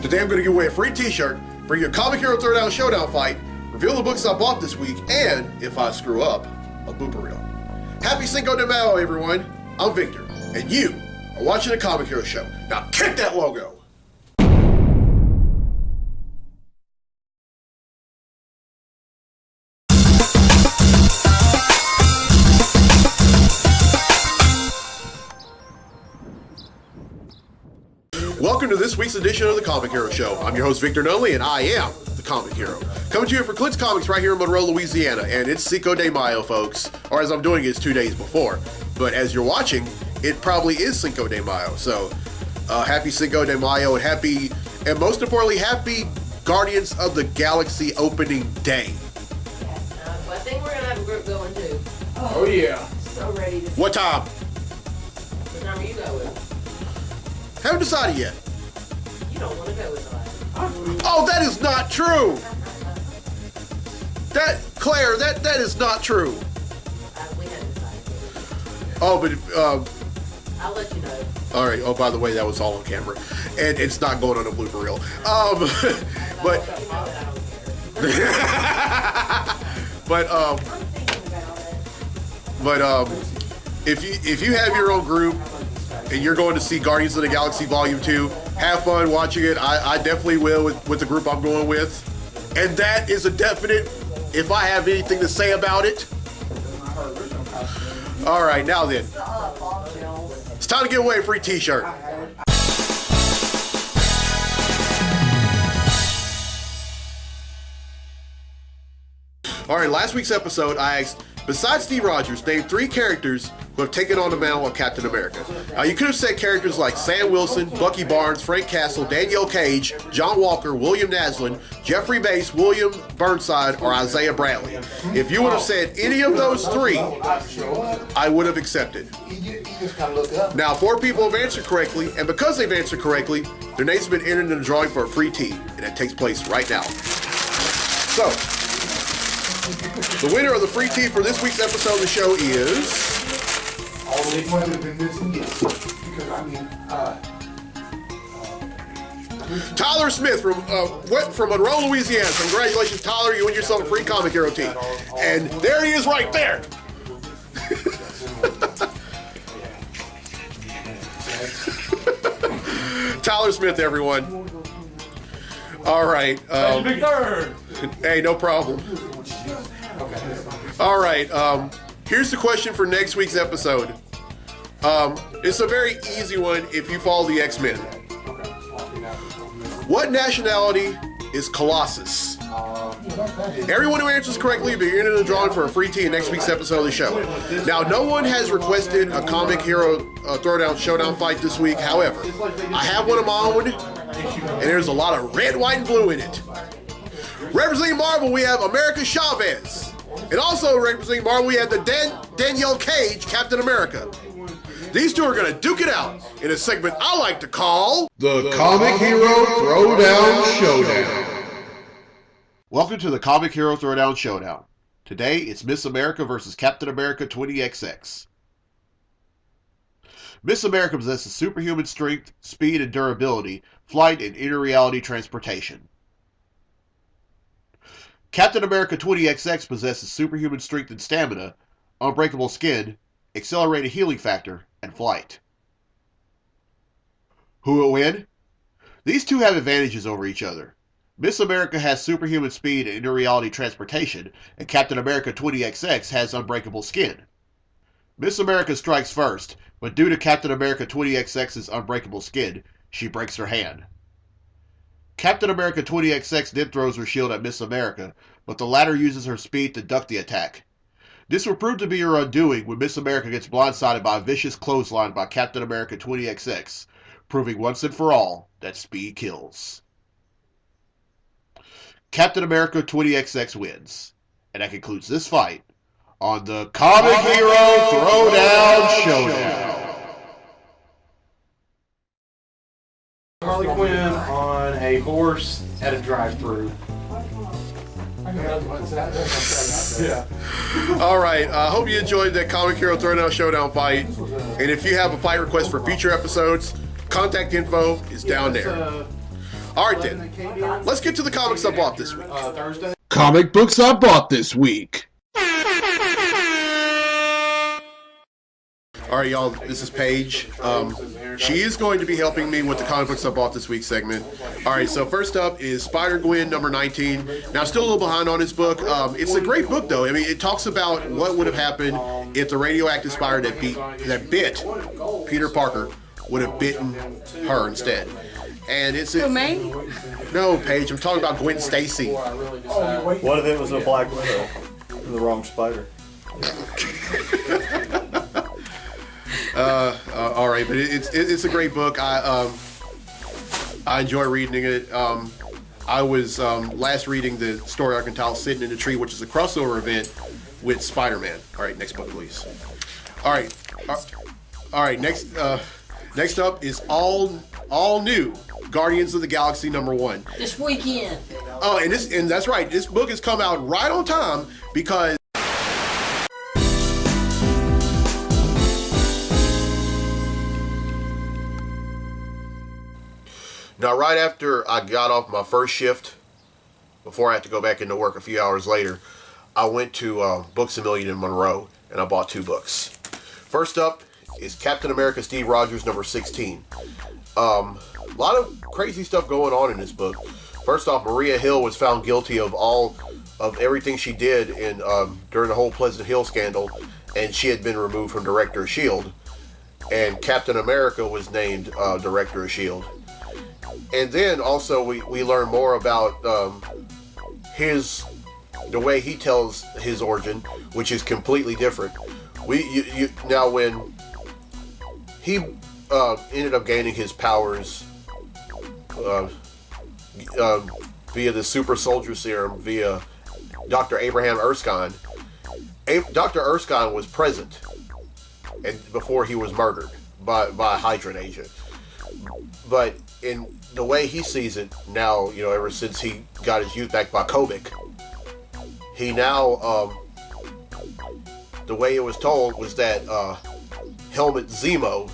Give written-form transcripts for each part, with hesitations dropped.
Today I'm going to give away a free t-shirt, bring you a Comic Hero Throwdown Showdown fight, reveal the books I bought this week, and, if I screw up, a blooper reel. Happy Cinco de Mayo, everyone. I'm Victor, and you are watching the Comic Hero Show. Now kick that logo! Welcome to this week's edition of the Comic Hero Show. I'm your host, Victor Nunley, and I am the Comic Hero. Coming to you from Clint's Comics right here in Monroe, Louisiana, and it's Cinco de Mayo, folks. Or as I'm doing it, it's 2 days before. But as you're watching, it probably is Cinco de Mayo. So, happy Cinco de Mayo, and happy, and most importantly, happy Guardians of the Galaxy opening day. I think we're going to have a group going too. Oh yeah. So ready to see. What time? What time are you going? Haven't decided yet. You don't want to go with us. Oh, that is not true! Claire, that is not true. We haven't decided. Oh, but, I'll let you know. all right. Oh, by the way, that was all on camera. And it's not going on a blooper reel. But, You know that I don't care. but if you have your own group and you're going to see Guardians of the Galaxy Volume 2, have fun watching it. I definitely will with the group I'm going with. And that is a definite if I have anything to say about it. All right, now then. It's time to give away a free t-shirt. All right, last week's episode, I asked, besides Steve Rogers, name 3 characters who have taken on the mantle of Captain America. You could have said characters like Sam Wilson, Bucky Barnes, Frank Castle, Danielle Cage, John Walker, William Naslund, Jeffrey Bass, William Burnside, or Isaiah Bradley. If you would have said any of those 3, I would have accepted. Now, 4 people have answered correctly, and because they've answered correctly, their names have been entered in the drawing for a free tee, and that takes place right now. So, the winner of the free tee for this week's episode of the show is... All the ones that have been missing, yes. Because I mean, Tyler Smith from Monroe, Louisiana. So congratulations, Tyler. You win yourself a free Comic Hero tee. And there he is right there. Tyler Smith, everyone. All right. Hey, no problem. All right. Here's the question for next week's episode. It's a very easy one if you follow the X-Men. What nationality is Colossus? Everyone who answers correctly will be entered in the drawing for a free tee in next week's episode of the show. Now, no one has requested a Comic Hero Throwdown Showdown fight this week. However, I have one of my own, and there's a lot of red, white, and blue in it. Representing Marvel, we have America Chavez. And also representing Marvel, we have the Danielle Cage, Captain America. These two are going to duke it out in a segment I like to call... The Comic Hero Throwdown Showdown. Welcome to the Comic Hero Throwdown Showdown. Today, it's Miss America versus Captain America 20XX. Miss America possesses superhuman strength, speed, and durability, flight, and inter-reality transportation. Captain America 20XX possesses superhuman strength and stamina, unbreakable skin, accelerated healing factor, and flight. Who will win? These two have advantages over each other. Miss America has superhuman speed and inter-reality transportation, and Captain America 20XX has unbreakable skin. Miss America strikes first, but due to Captain America 20XX's unbreakable skin, she breaks her hand. Captain America 20XX then throws her shield at Miss America, but the latter uses her speed to duck the attack. This will prove to be her undoing when Miss America gets blindsided by a vicious clothesline by Captain America 20XX, proving once and for all that speed kills. Captain America 20XX wins, and that concludes this fight on the Comic Hero Throwdown Showdown. Harley Quinn on a horse at a drive-thru. Yeah. All right. I hope you enjoyed that Comic Hero Throwdown Showdown fight. And if you have a fight request for future episodes, contact info is down there. All right then. Let's get to the comics I bought this week. Thursday. Comic books I bought this week. All right, y'all. This is Paige. She is going to be helping me with the comic books I bought this week segment. All right. So first up is Spider-Gwen number 19. Now, still a little behind on this book. It's a great book, though. I mean, it talks about what would have happened if the radioactive spider that bit Peter Parker would have bitten her instead. And it's me? No, Paige. I'm talking about Gwen Stacy. What if it was a black widow and the wrong spider? All right, but it's a great book. I enjoy reading it. I was last reading the story arc entitled "Sitting in the Tree," which is a crossover event with Spider-Man. All right, next book, please. All right, Next up is all new Guardians of the Galaxy #1 This weekend. Oh, and that's right. This book has come out right on time because. Now, right after I got off my first shift, before I had to go back into work a few hours later, I went to Books A Million in Monroe, and I bought 2 books. First up is Captain America Steve Rogers number 16. A lot of crazy stuff going on in this book. First off, Maria Hill was found guilty of everything she did during the whole Pleasant Hill scandal, and she had been removed from Director of S.H.I.E.L.D. And Captain America was named Director of S.H.I.E.L.D. And then also we learn more about the way he tells his origin, which is completely different. Now when he ended up gaining his powers via the super soldier serum via Dr. Abraham Erskine. Dr. Erskine was present before he was murdered by a Hydran agent. But in the way he sees it now, ever since he got his youth back by Kobik, he now, the way it was told was that Helmut Zemo,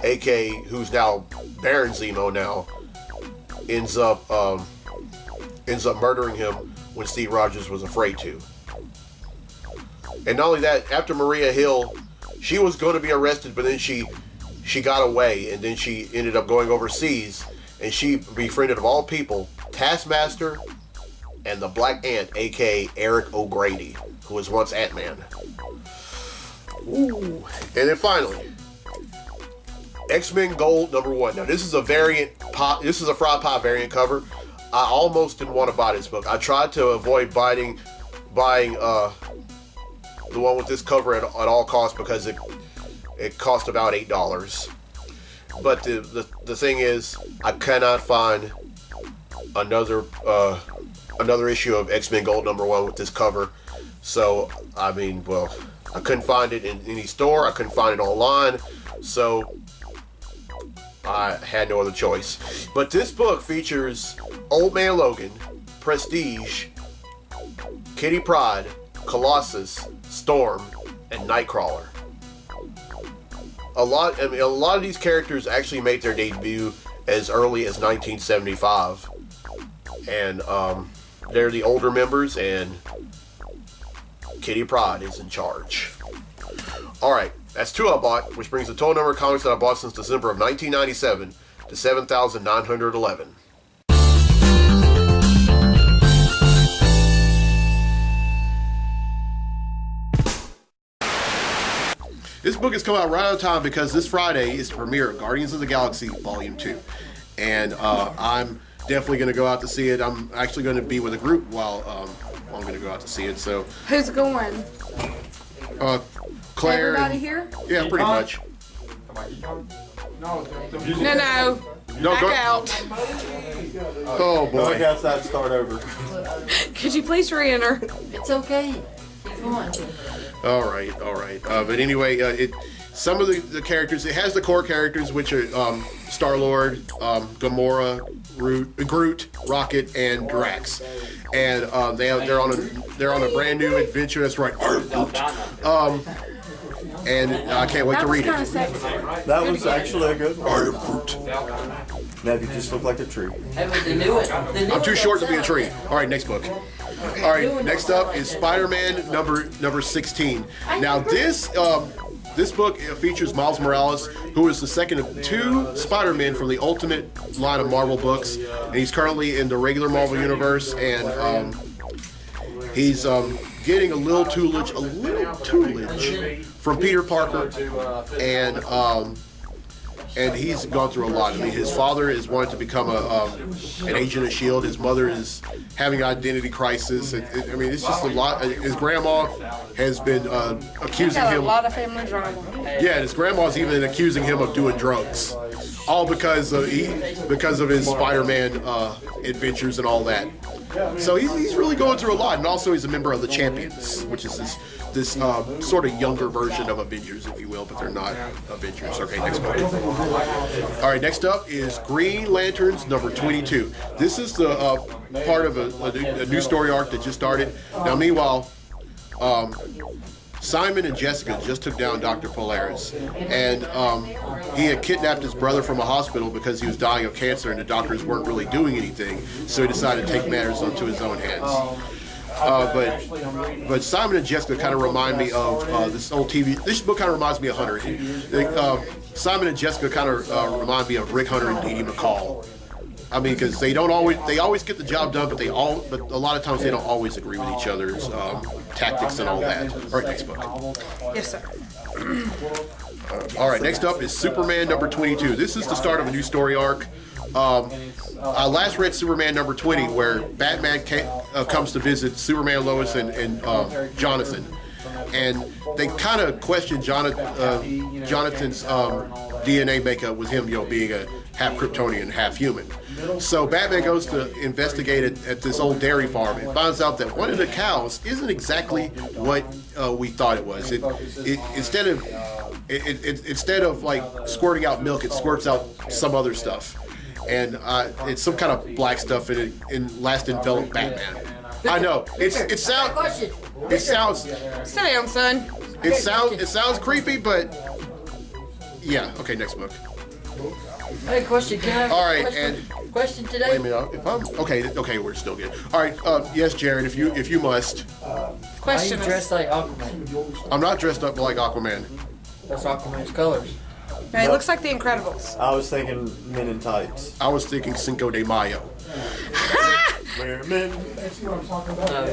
aka who's now Baron Zemo now, ends up murdering him when Steve Rogers was afraid to. And not only that, after Maria Hill, she was going to be arrested, but then she got away, and then she ended up going overseas, and she befriended, of all people, Taskmaster and the Black Ant, aka Eric O'Grady, who was once Ant-Man. Ooh. And then finally, X-Men Gold #1. Now this is a variant pop. This is a Fried Pie variant cover. I almost didn't want to buy this book. I tried to avoid buying the one with this cover at all costs because it cost about $8. But the thing is, I cannot find another issue of X-Men Gold #1 with this cover. So I couldn't find it in any store. I couldn't find it online. So I had no other choice. But this book features Old Man Logan, Prestige, Kitty Pryde, Colossus, Storm, and Nightcrawler. A lot of these characters actually made their debut as early as 1975, and they're the older members, and Kitty Pryde is in charge. All right, that's 2 I bought, which brings the total number of comics that I bought since December of 1997 to 7,911. This book has come out right on time because this Friday is the premiere of Guardians of the Galaxy Volume 2. And I'm definitely going to go out to see it. I'm actually going to be with a group while I'm going to go out to see it. So Who's going? Claire. Everybody here? Yeah, pretty much. No. No, Back out. Oh, Go boy. outside, start over. Could you please re-enter? All right. But anyway, some of the characters, it has the core characters, which are Star-Lord, Gamora, Groot, Rocket, and Drax. And they're on a brand new adventure. That's right, and I can't wait to read it. That was kind of sexy. That was actually a good one. I am Groot. Now you just look like a tree. I'm too short to be a tree. All right, next book. All right, next up is Spider-Man number 16. Now this book features Miles Morales, who is the second of 2 Spider-Men from the Ultimate line of Marvel books, and he's currently in the regular Marvel universe, and he's getting a little tutelage from Peter Parker, and he's gone through a lot. I mean, his father is wanting to become an agent of S.H.I.E.L.D. His mother is having an identity crisis. I mean, it's just a lot. His grandma has been accusing him. A lot of family drama. Yeah, his grandma's even accusing him of doing drugs, all because of his Spider-Man adventures and all that. So he's really going through a lot, and also he's a member of the Champions, which is this sort of younger version of Avengers, if you will, but they're not Avengers. Okay, next book. All right, next up is Green Lanterns number 22. This is the part of a new story arc that just started. Now, meanwhile, Simon and Jessica just took down Dr. Polaris, and he had kidnapped his brother from a hospital because he was dying of cancer and the doctors weren't really doing anything, so he decided to take matters into his own hands. But Simon and Jessica kind of remind me of this old TV. This book kind of reminds me of Hunter. Simon and Jessica kind of remind me of Rick Hunter and Dee Dee McCall. I mean, because they always get the job done, but a lot of times they don't always agree with each other's tactics and all that. All right, next book. Yes, sir. All right, next up is Superman number 22. This is the start of a new story arc. I last read Superman number 20, where Batman comes to visit Superman, Lois, and Jonathan. And they kind of question Jonathan's DNA makeup with him, being a half Kryptonian, half human. So Batman goes to investigate at this old dairy farm and finds out that one of the cows isn't exactly what we thought it was. Instead of like squirting out milk, it squirts out some other stuff, and it's some kind of black stuff in it. In last enveloped Batman. I know it sounds. Sit down, son. It sounds creepy, but yeah. Okay, next book. Hey, question. Can I have All right, question today? Wait a minute. If I'm okay, we're still good. All right. Yes, Jared. If you must. Question. Why you dressed like Aquaman? I'm not dressed up like Aquaman. That's Aquaman's colors. It looks like the Incredibles. I was thinking Men in Tights. I was thinking Cinco de Mayo. We're men.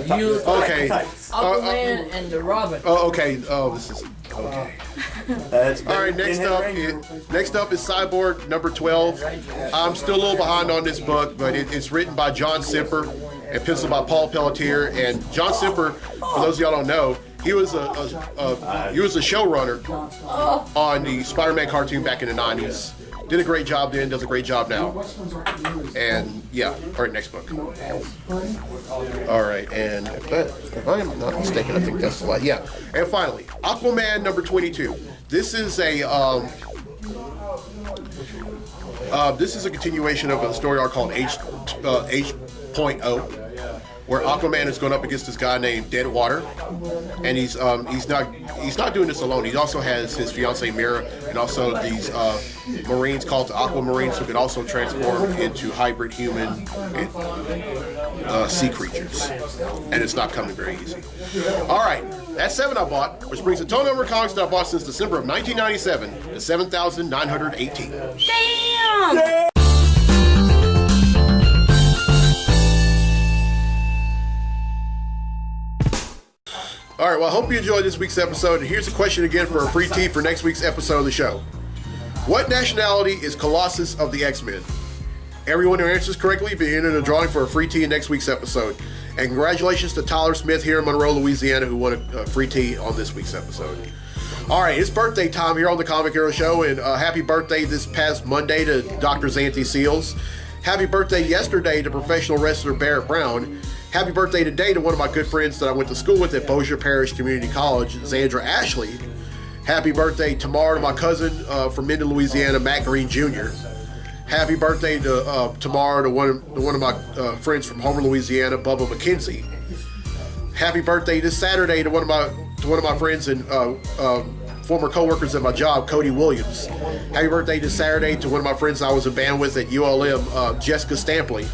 You look Okay. like Aquaman and the Robin. Oh, okay. Oh, this is okay. That's All right. Next up is Cyborg number 12. I'm still a little behind on this book, but it's written by John Semper and penciled by Paul Pelletier. And John Semper, for those of y'all don't know, he was a showrunner on the Spider-Man cartoon back in the 90s. Did a great job then, does a great job now. And yeah, all right, next book. All right, and if I'm not mistaken, I think that's the last. Yeah, and finally, Aquaman number 22. This is a continuation of a story arc called H.O, where Aquaman is going up against this guy named Deadwater, and he's not doing this alone. He also has his fiancee Mira, and also these Marines called the Aquamarines, who can also transform into hybrid human and sea creatures. And it's not coming very easy. All right, that's 7 I bought, which brings the total number of comics that I bought since December of 1997 to 7,918. Damn! All right, well, I hope you enjoyed this week's episode, and here's a question again for a free tee for next week's episode of the show. What nationality is Colossus of the X-Men? Everyone who answers correctly will be entered in a drawing for a free tee in next week's episode. And congratulations to Tyler Smith here in Monroe, Louisiana, who won a free tee on this week's episode. All right, it's birthday time here on the Comic Hero Show, and happy birthday this past Monday to Dr. Xanthi Seals. Happy birthday yesterday to professional wrestler Barrett Brown. Happy birthday today to one of my good friends that I went to school with at Bossier Parish Community College, Zandra Ashley. Happy birthday tomorrow to my cousin from Minden, Louisiana, Matt Green Jr. Happy birthday to tomorrow to one of my friends from Homer, Louisiana, Bubba McKenzie. Happy birthday this Saturday to one of my friends in former co-workers at my job, Cody Williams. Happy birthday this Saturday to one of my friends I was in band with at ULM, Jessica Stampley.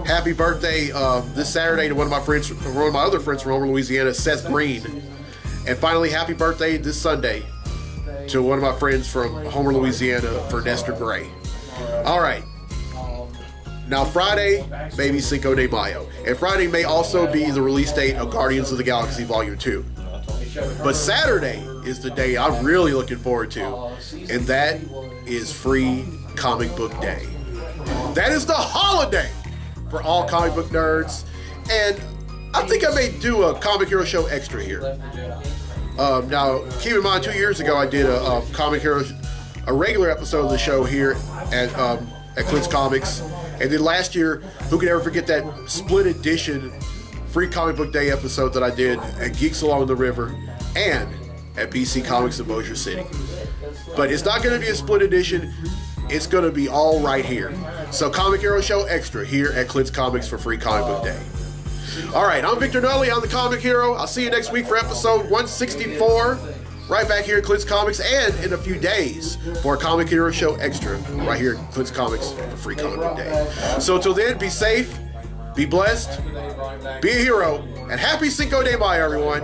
Happy birthday this Saturday to one of my other friends from Homer, Louisiana, Seth Green. And finally, happy birthday this Sunday to one of my friends from Homer, Louisiana, for Nestor Gray. All right. Now Friday may be Cinco de Mayo, and Friday may also be the release date of Guardians of the Galaxy Volume 2. But Saturday is the day I'm really looking forward to, and that is Free Comic Book Day. That is the holiday for all comic book nerds, and I think I may do a Comic Hero Show extra here. Now, keep in mind, 2 years ago I did a Comic Hero, a regular episode of the show here at Clint's Comics. And then last year, who could ever forget that split edition Free Comic Book Day episode that I did at Geeks Along the River and at BC Comics in Bossier City. But it's not going to be a split edition. It's going to be all right here. So Comic Hero Show Extra here at Clint's Comics for Free Comic Book Day. All right, I'm Victor Nully. I'm the Comic Hero. I'll see you next week for episode 164. Right back here at Clint's Comics, and in a few days for a Comic Hero Show Extra right here at Clint's Comics for Free Comic Book Day. So until then, be safe, be blessed, be a hero, and happy Cinco de Mayo, everyone.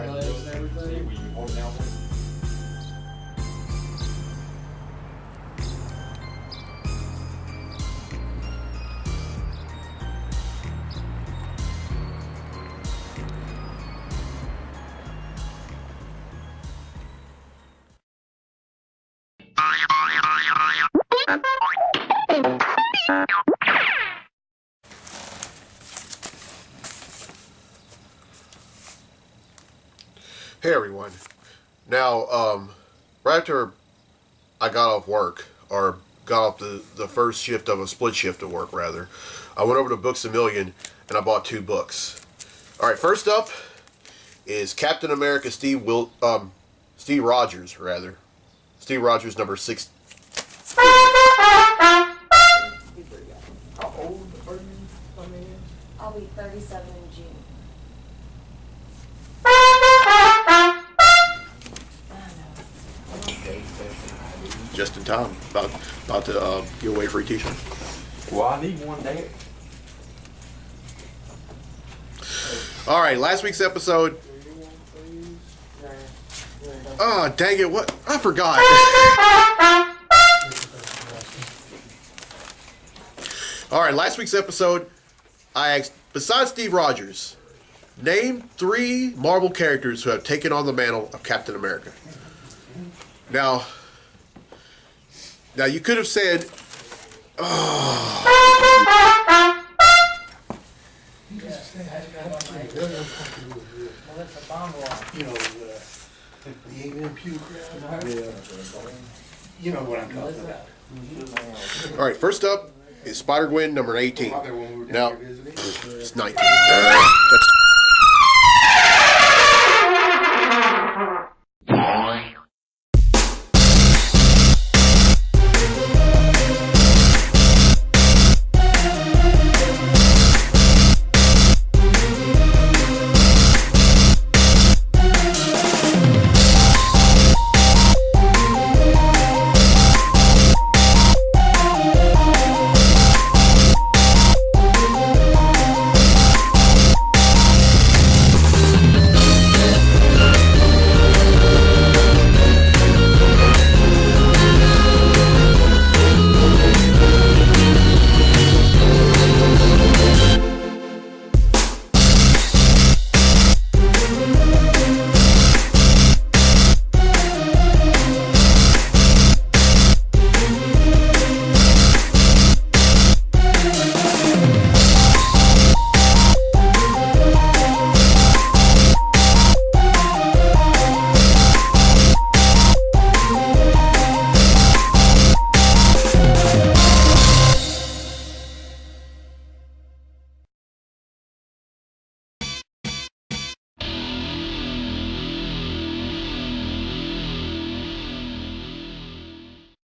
Hey everyone. Now, right after I got off work, or got off the first shift of a split shift of work rather, I went over to Books A Million and I bought 2 books. Alright, first up is Captain America Steve Rogers number 6. How old are you? I'll be 37 in June. Just in time. About to give away a free t-shirt. Well, I need one there. Alright, last week's episode. Oh, dang it, what? I forgot. Alright, last week's episode, I asked, besides Steve Rogers, name 3 Marvel characters who have taken on the mantle of Captain America. Now you could have said, oh. You know what I'm talking about. All right, first up is Spider-Gwen number 18. Now, it's 19. That's